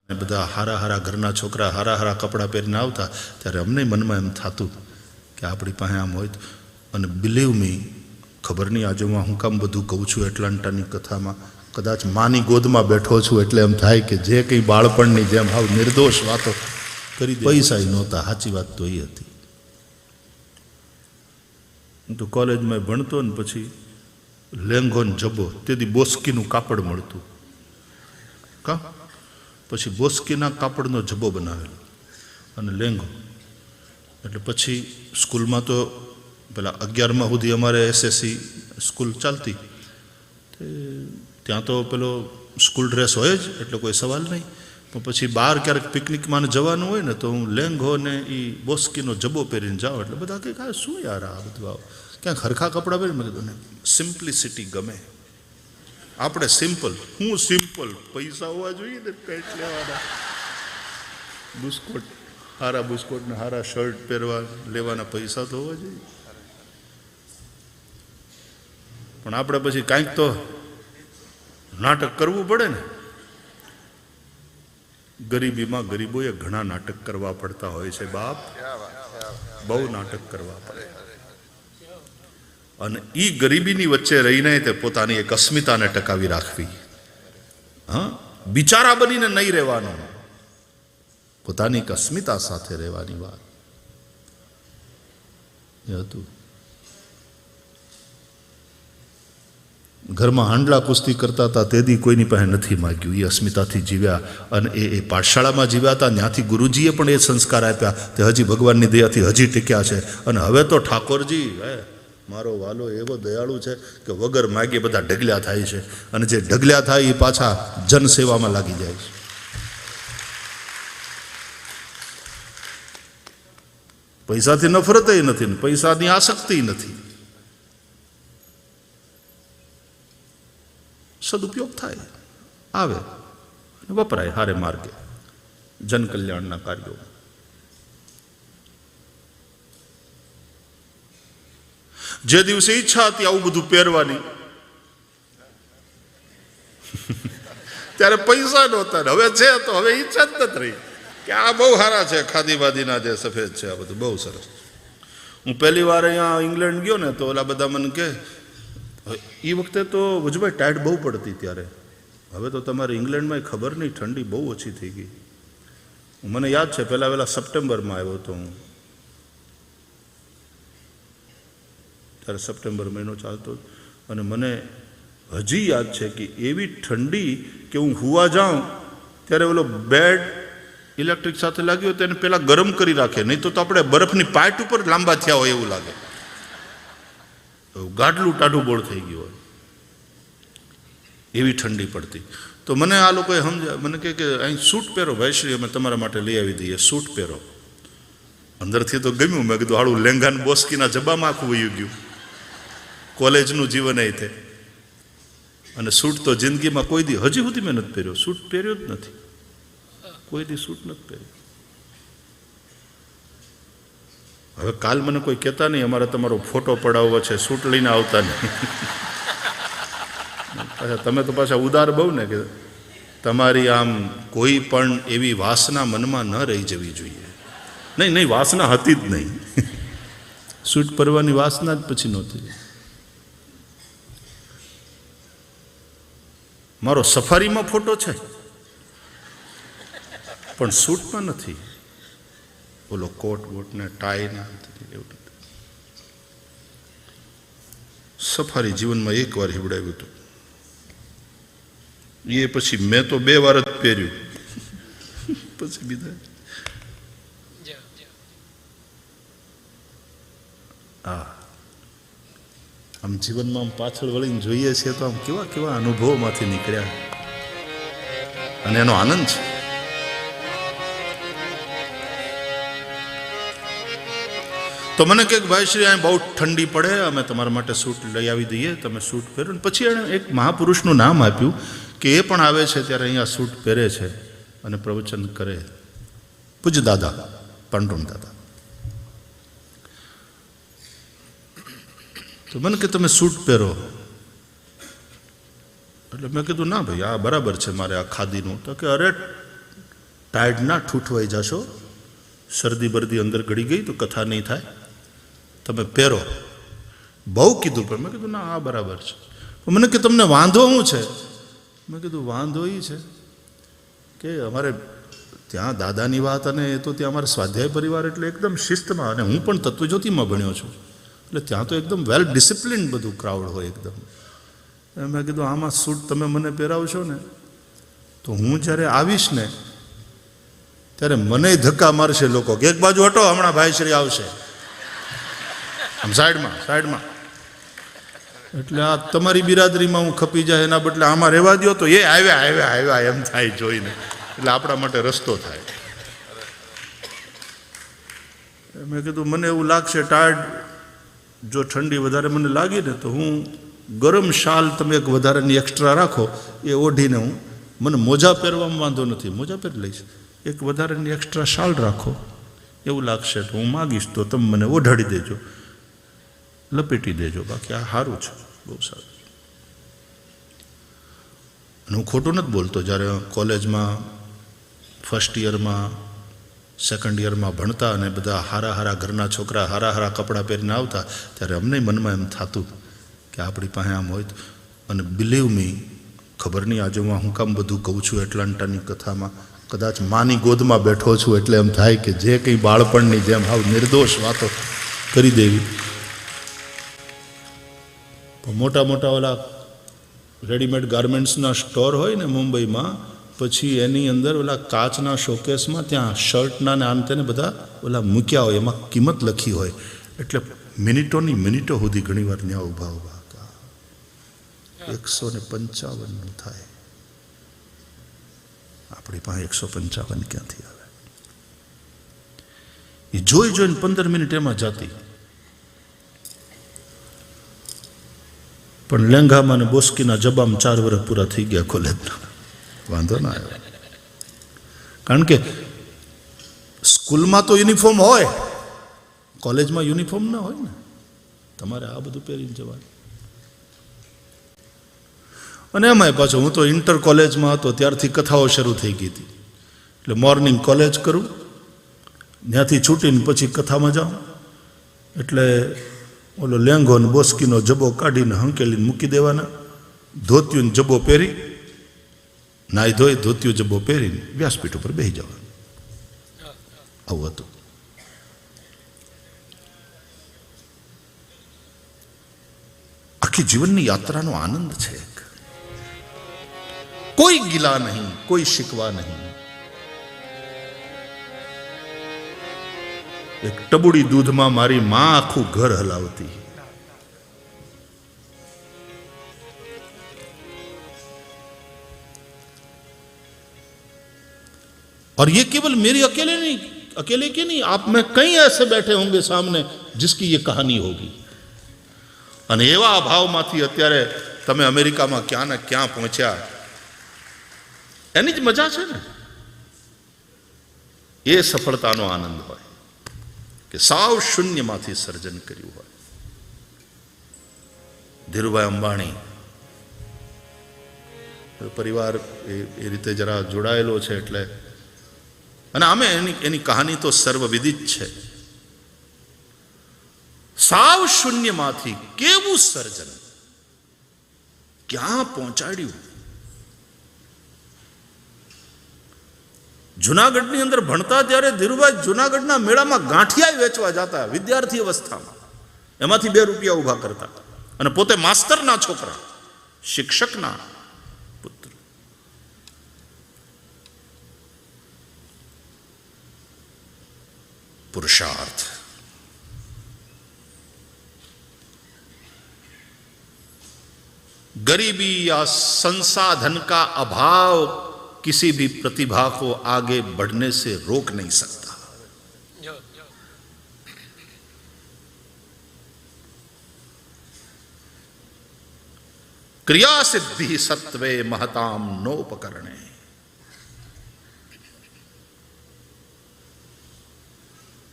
બધા હારા હારા ઘરના છોકરા હારા હારા કપડાં પહેરીને આવતા ત્યારે અમને મનમાં એમ થતું કે આપણી પાસે આમ હોય. અને બિલીવ મી, ખબર નહીં આજે હું કામ બધું કહું છું એટલાન્ટાની કથામાં, કદાચ માની ગોદમાં બેઠો છું એટલે એમ થાય કે જે કંઈ બાળપણની જેમ હાવ નિર્દોષ વાતો કરી પૈસા નહોતા. સાચી વાત તો એ હતી. હું તો કોલેજમાં ભણતો ને પછી લેંઘો ને જબ્બો, તેથી બોસ્કીનું કાપડ મળતું કા, પછી બોસ્કીના કાપડનો જબ્બો બનાવેલો અને લેંઘો. એટલે પછી સ્કૂલમાં તો પેલા 11મા સુધી અમારે SSC સ્કૂલ ચાલતી, ત્યાં તો પેલો સ્કૂલ ડ્રેસ હોય જ એટલે કોઈ સવાલ નહીં. પણ પછી બહાર ક્યારેક પિકનિકમાં જવાનું હોય ને તો હું લેંઘો ને એ બોસ્કીનો જબ્બો પહેરીને જાઉં એટલે બધા કંઈક આ શું યાર આ બધું આવો ક્યાંક હરખા કપડાં પહેરી. મેં કીધું ને સિમ્પ્લિસિટી ગમે આપણે, સિમ્પલ. હું સિમ્પલ, પૈસા હોવા જોઈએ ને, પેન્ટ લેવાના, બુસ્કોટ, હારા બુસ્કોટ ને હારા શર્ટ પહેરવા લેવાના પૈસા તો હોવા જોઈએ. પણ આપણે પછી કાંઈક તો નાટક કરવું પડે ને. ગરીબીમાં ગરીબોએ ઘણા નાટક કરવા પડતા હોય છે બાપ, બહુ નાટક કરવા પડે. અને એ ગરીબીની વચ્ચે રહીને તે પોતાની એક અસ્મિતાને ટકાવી રાખવી. હા, બિચારા બનીને નહીં રહેવાનું, પોતાની એક અસ્મિતા સાથે રહેવાની વાત એ હતું. ઘરમાં હાંડલા કુસ્તી કરતા હતા તેથી કોઈની પાસે નથી માગ્યું. એ અસ્મિતાથી જીવ્યા અને એ પાઠશાળામાં જીવ્યા હતા. ત્યાંથી ગુરુજીએ પણ એ સંસ્કાર આપ્યા તે હજી ભગવાનની દયાથી હજી ટીક્યા છે. અને હવે તો ઠાકોરજી મારો વાલો એવો દયાળુ છે કે વગર માગે બધા ઢગલ્યા થાય છે. અને જે ઢગલ્યા થાય એ પાછા જનસેવામાં લાગી જાય છે. પૈસાથી નફરત નથી ને પૈસાની આસક્તિ નથી. સદુપયોગ થાય, આવે, વપરાય હારે માર્ગે જનકલ્યાણના કાર્યો. જે દિવસે ઈચ્છા હતી આવું બધું પહેરવાની ત્યારે પૈસા નહોતા. હવે છે તો હવે ઈચ્છા જ નથી રહી કે આ બહુ સારા છે, ખાદી બાદીના જે સફેદ છે આ બધું બહુ સરસ. હું પહેલી વાર અહીંયા ઇંગ્લેન્ડ ગયો ને તો ઓલા બધા મને કહે, એ વખતે તો વજુભાઈ ટાઈટ બહુ પડતી ત્યારે, હવે તો તમારે ઇંગ્લેન્ડમાં ખબર નહીં ઠંડી બહુ ઓછી થઈ ગઈ. મને યાદ છે પહેલાં સપ્ટેમ્બરમાં આવ્યો હતો હું, ત્યારે સપ્ટેમ્બર મહિનો ચાલતો અને મને હજી યાદ છે કે એવી ઠંડી કે હું હુવા જાઉં ત્યારે ઓલો બેડ ઇલેક્ટ્રિક સાથે લાગ્યો તેને પહેલાં ગરમ કરી રાખે, નહીં તો આપણે બરફની પાઇટ ઉપર લાંબા થયા હોય એવું લાગે, ગાડલું ટાઢું બોળ થઈ ગયું હોય એવી ઠંડી પડતી. તો મને આ લોકોએ સમજાય, મને કહે કે અહીં સૂટ પહેરો ભાઈશ્રી, અમે તમારા માટે લઈ આવી દઈએ, સૂટ પહેરો. અંદરથી તો ગમ્યું. મેં કીધું હાડું લેંઘાન બોસ્કીના જબ્બામાં આખું વયું ગયું. કોલેજનું જીવન એ તે. અને સૂટ તો જિંદગીમાં કોઈ દી હજી સુધી મેં નથી પહેર્યો, સૂટ પહેર્યો જ નથી, કોઈ દી સૂટ નથી પહેર્યો. હવે કાલ મને કોઈ કહેતા નહીં અમારે તમારો ફોટો પડાવવો છે, સૂટ લઈને આવતા નહીં. પાછા તમે તો પાછા ઉદાર બહુ ને કે તમારી આમ કોઈ પણ એવી વાસના મનમાં ન રહી જવી જોઈએ. નહીં, વાસના હતી જ નહીં. સૂટ પહેરવાની વાસના જ પછી નહોતી. મારો સફારીમાં ફોટો છે પણ સૂટમાં નથી. ઓલો કોટ વોટ ને ટાઈ ને એવું. સફારી જીવનમાં એક વાર હિવડાવ્યું હતું, એ પછી મેં તો 2 વાર જ પહેર્યું, પછી બીજા. હા, આમ જીવનમાં આમ પાછળ વળીને જોઈએ છીએ તો આમ કેવા કેવા અનુભવોમાંથી નીકળ્યા અને એનો આનંદ છે. તો મને કહે ભાઈ શ્રી અહીં બહુ ઠંડી પડે, અમે તમારા માટે સૂટ લઈ આવી દઈએ, તમે સૂટ પહેરો. પછી એણે એક મહાપુરુષનું નામ આપ્યું કે એ પણ આવે છે ત્યારે અહીંયા સૂટ પહેરે છે અને પ્રવચન કરે. પૂજ્ય દાદા પાંડુરંગ દાદા. તો મને કે તમે સૂટ પહેરો. એટલે મેં કીધું ના ભાઈ આ બરાબર છે મારે આ ખાદીનું. તો કે અરે ટાયર્ડ ના ઠૂઠવાઈ જશો, શરદી બરદી અંદર ગળી ગઈ તો કથા નહીં થાય, તમે પહેરો. બહુ કીધું પણ મેં કીધું ના આ બરાબર છે. મને કે તમને વાંધો શું છે? મેં કીધું વાંધો એ છે કે અમારે ત્યાં દાદાની વાત, અને એ તો ત્યાં અમારે સ્વાધ્યાય પરિવાર એટલે એકદમ શિસ્તમાં, અને હું પણ તત્વજ્યોતિમાં ભણ્યો છું એટલે ત્યાં તો એકદમ વેલ ડિસિપ્લિન બધું ક્રાઉડ હોય એકદમ. મેં કીધું આમાં સૂટ તમે મને પહેરાવશો ને તો હું જ્યારે આવીશ ને ત્યારે મને ધક્કા મારશે લોકો કે એક બાજુ હટો, હમણાં ભાઈશ્રી આવશે, આમ સાઈડમાં. એટલે આ તમારી બિરાદરીમાં હું ખપી જાય એના બદલે આમાં રહેવા દો તો એ આવ્યા એમ થાય જોઈને, એટલે આપણા માટે રસ્તો થાય. મેં કીધું મને એવું લાગશે ટાયર્ડ, જો ઠંડી વધારે મને લાગી ને તો હું ગરમ શાલ તમે એક વધારાની એક્સ્ટ્રા રાખો, એ ઓઢીને મને મોજા પહેરવામાં વાંધો નથી, મોજા પહેરી લઈશ, એક વધારાની એક્સ્ટ્રા શાલ રાખો, એવું લાગશે તો હું માગીશ તો તમે મને ઓઢાડી દેજો, લપેટી દેજો, બાકી આ સારું છે, બહુ સારું. અને હું ખોટું નથી બોલતો. જ્યારે કોલેજમાં ફર્સ્ટ યરમાં સેકન્ડ યરમાં ભણતા અને બધા હારા ઘરના છોકરા હારા કપડાં પહેરીને આવતા, ત્યારે અમને મનમાં એમ થતું કે આપણી પાસે આમ હોય. અને બિલીવ મી, ખબર નહીં આજે હું કામ બધું કહું છું એટલાન્ટાની કથામાં, કદાચ માની ગોદમાં બેઠો છું એટલે એમ થાય કે જે કંઈ બાળપણની જેમ હાવ નિર્દોષ વાતો કરી દેવી. મોટા ઓલા રેડીમેડ ગાર્મેન્ટ્સના સ્ટોર હોય ને મુંબઈમાં, પછી એની અંદર ઓલા કાચના શોકેસમાં ત્યાં શર્ટના ને આમ તેને બધા ઓલા મૂક્યા હોય, એમાં કિંમત લખી હોય, એટલે મિનિટો સુધી ઘણી વાર ત્યાં ઊભા 155નું થાય. આપણી પાસે 155 ક્યાંથી આવે? એ જોઈને 15 મિનિટ એમાં જતી. પણ લેંઘામાં ને બોસ્કીના જબામાં 4 વર્ષ પૂરા થઈ ગયા કોલેજના, વાંધો ના આવ્યો. કારણ કે સ્કૂલમાં તો યુનિફોર્મ હોય, કોલેજમાં યુનિફોર્મ ના હોય ને, તમારે આ બધું પહેરીને જવાનું. અને એમાંય પાછો હું તો ઇન્ટર કોલેજમાં હતો ત્યારથી કથાઓ શરૂ થઈ ગઈ હતી, એટલે મોર્નિંગ કોલેજ કરું, ત્યાંથી છૂટીને પછી કથામાં જાઉં, એટલે ઓલો લેંઘો ને બોસ્કીનો જબો કાઢીને હંકેલીને મૂકી દેવાના, ધોતિયું જબો પહેરી, નાહી ધોઈ ધોતિયું જબો પહેરીને વ્યાસપીઠ ઉપર બેસી જવાનું. આવું હતું. આખી જીવનની યાત્રાનો આનંદ છે. કોઈ ગિલા નહીં, કોઈ શિકવા નહીં. એક ટબુડી દૂધમાં મારી માં આખું ઘર હલાવતી. और ये केवल मेरी अकेले की नहीं, आप में कई ऐसे बैठे होंगे सामने जिसकी ये कहानी होगी. અને એવા અભાવમાંથી અત્યારે તમે અમેરિકામાં ક્યાં ને ક્યાં પહોંચ્યા, એની જ મજા છે ને. એ સફળતાનો આનંદ હોય કે સાવ શૂન્યમાંથી સર્જન કર્યું હોય. ધીરુભાઈ અંબાણી પરિવાર એ રીતે જરા જોડાયેલો છે એટલે, અને આમે એની કહાની તો સર્વવિદિત છે. સાવ શૂન્યમાંથી કેવું સર્જન, ક્યાં પહોંચાડ્યું. જુનાગઢની અંદર ભણતા ત્યારે ધીરુભાઈ જુનાગઢના મેળામાં ગાંઠિયા વેચવા જતા વિદ્યાર્થી અવસ્થામાં, એમાંથી 2 રૂપિયા ઊભા કરતા, અને પોતે માસ્તરના છોકરા, શિક્ષકના પુત્ર. पुरुषार्थ. गरीबी या संसाधन का अभाव किसी भी प्रतिभा को आगे बढ़ने से रोक नहीं सकता. क्रिया सिद्धि सत्वे महताम नोपकरणे.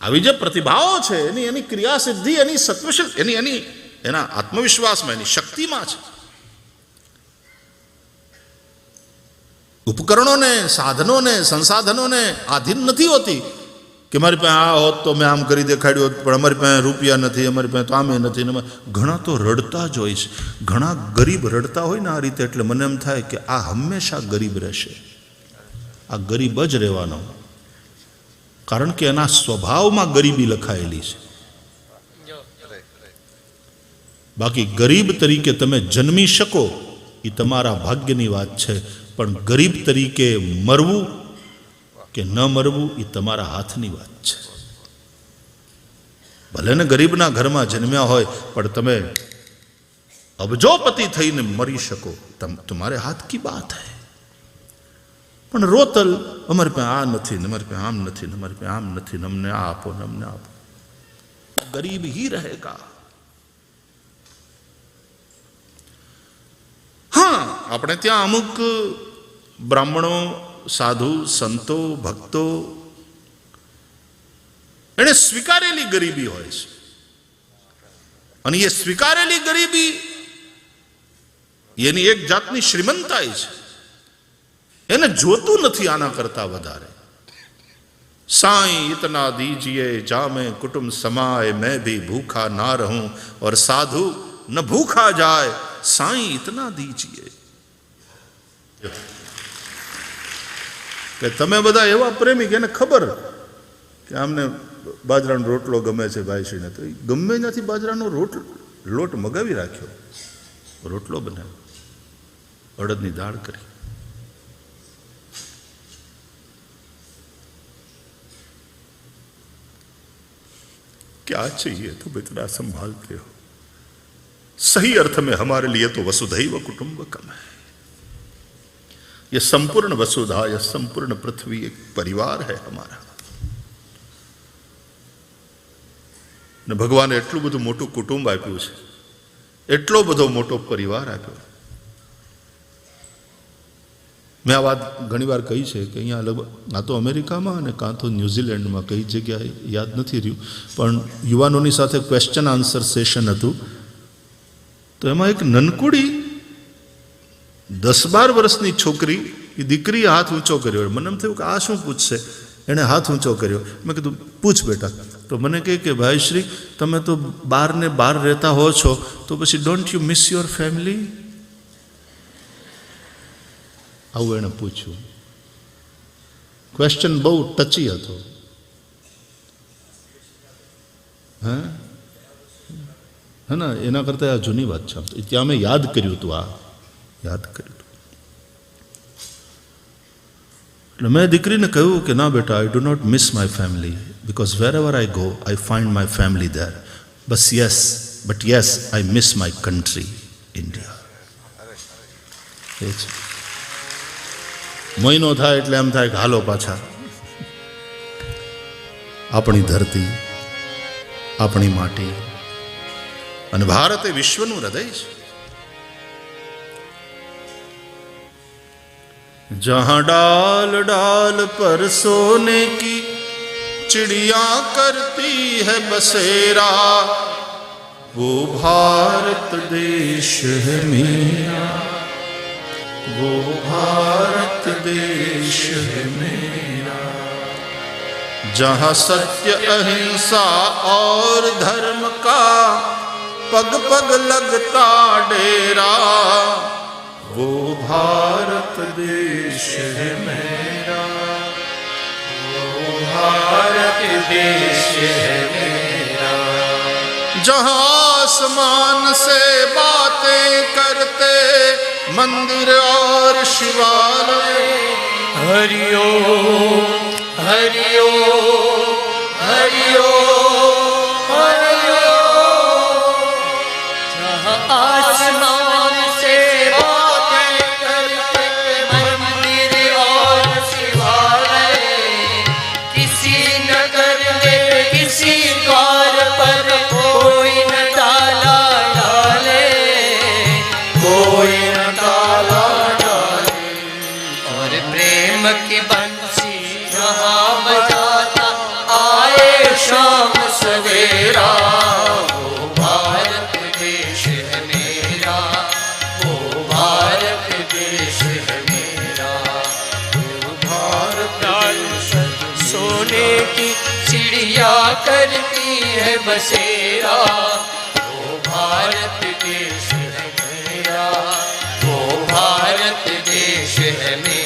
આવી જે પ્રતિભાઓ છે એની ક્રિયા સિદ્ધિ, એની સત્વશીલ, એના આત્મવિશ્વાસમાં, એની શક્તિમાં છે. ઉપકરણોને, સાધનોને, સંસાધનોને આધીન નથી હોતી કે મારી પાસે આ હોત તો મેં આમ કરી દેખાડ્યું હોત, પણ અમારી પાસે રૂપિયા નથી, અમારી પાસે તો આમે નથી. ઘણા તો રડતા જ હોય છે, ઘણા ગરીબ રડતા હોય ને આ રીતે. એટલે મને એમ થાય કે આ હંમેશા ગરીબ રહેશે, આ ગરીબ જ રહેવાનો, કારણ કે એના સ્વભાવમાં ગરીબી લખાયેલી છે. બાકી ગરીબ તરીકે તમે જન્મી શકો એ તમારા ભાગ્યની વાત છે, પણ ગરીબ તરીકે મરવું કે ન મરવું એ તમારા હાથની વાત છે. ભલે ને ગરીબના ઘરમાં જન્મ્યા હોય, પણ તમે અબજોપતિ થઈને મરી શકો, તમારે હાથ કી બાત હૈ. પણ રોતલ અમારી પાસે આ નથી, અમારી પાસે આમ નથી, અમારી પાસે આમ નથી, અમને આ આપો ને અમને આપો, ગરીબ હી રહેગા. હા, આપણે ત્યાં અમુક બ્રાહ્મણો, સાધુ, સંતો, ભક્તો એને સ્વીકારેલી ગરીબી હોય છે, અને એ સ્વીકારેલી ગરીબી એની એક જાતની શ્રીમંતાઈ છે. એને જોતું નથી આના કરતા વધારે. સાईं इतना दीजिए जामे कुटुंब समाए, मैं भी भूखा ना रहूं और साधु न भूखा जाए, साईं इतना दीजिए. કે તમે બધા એવા પ્રેમી કે એને ખબર કે આમને બાજરાનો રોટલો ગમે છે ભાઈશ્રીને, તો ગમે ત્યાંથી બાજરાનો લોટ મગાવી રાખ્યો, રોટલો બનાવ્યો, અડદની દાળ કરી. क्या चाहिए तुम इतना संभालते हो. सही अर्थ में हमारे लिए तो वसुधैव कुटुंबकम है. ये संपूर्ण वसुधा, यह संपूर्ण पृथ्वी एक परिवार है हमारा. ने भगवाने એટલું બધું મોટું કુટુંબ આપ્યું છે, એટલો બધો મોટો પરિવાર આપ્યો. મેં આ વાત ઘણી વાર કહી છે કે અહીંયા લગભગ કાં તો અમેરિકામાં અને કાં તો ન્યૂઝીલેન્ડમાં, કઈ જગ્યાએ યાદ નથી રહ્યું, પણ યુવાનોની સાથે ક્વેશ્ચન આન્સર સેશન હતું. તો એમાં એક નનકુડી 10-12 વર્ષની છોકરી, એ દીકરીએ હાથ ઊંચો કર્યો. મને એમ થયું કે આ શું પૂછશે, એણે હાથ ઊંચો કર્યો. મેં કીધું પૂછ બેટા. તો મને કહે કે ભાઈ શ્રી, તમે તો બહાર રહેતા હો છો, તો પછી don't you miss your family? આવું એણે પૂછ્યું. ક્વેશ્ચન બહુ ટચી હતો. હે ને, એના કરતાં આ જૂની વાત છે. ત્યાં મેં યાદ કર્યું હતું, આ યાદ કર્યું હતું. એટલે મેં દીકરીને કહ્યું કે ના બેટા, I do not miss my family, because wherever I go I find my family there. But yes I miss my country India. એ છે. મહિનો થાય એટલે એમ થાય કે હાલો પાછા. આપણી ધરતી, આપણી માટી, અને ભારત એ વિશ્વનું હૃદય છે. जहां डाल डाल पर सोने की चिड़िया करती है बसेरा, वो भारत देश है मेरा, वो भारत देश है मेरा. जहां सत्य अहिंसा और धर्म का पग पग लगता डेरा, वो भारत देश है मेरा, वो भारत देश है मेरा. जहाँ आसमान से बातें करते मंदिर और शिवालय, हरिओ हरिओ हरिओ हरिओ. जहाँ आसमान से बातें करते मंदिर और शिवालय, किसी नगर में किसी द्वार पर कोई न ताला डाले, कोई न ताला डाले. और प्रेम की बंसी जहाँ बजाता आए शाम चिड़िया करती है बसेरा, वो भारत देश है मेरा, वो भारत देश है मेरा।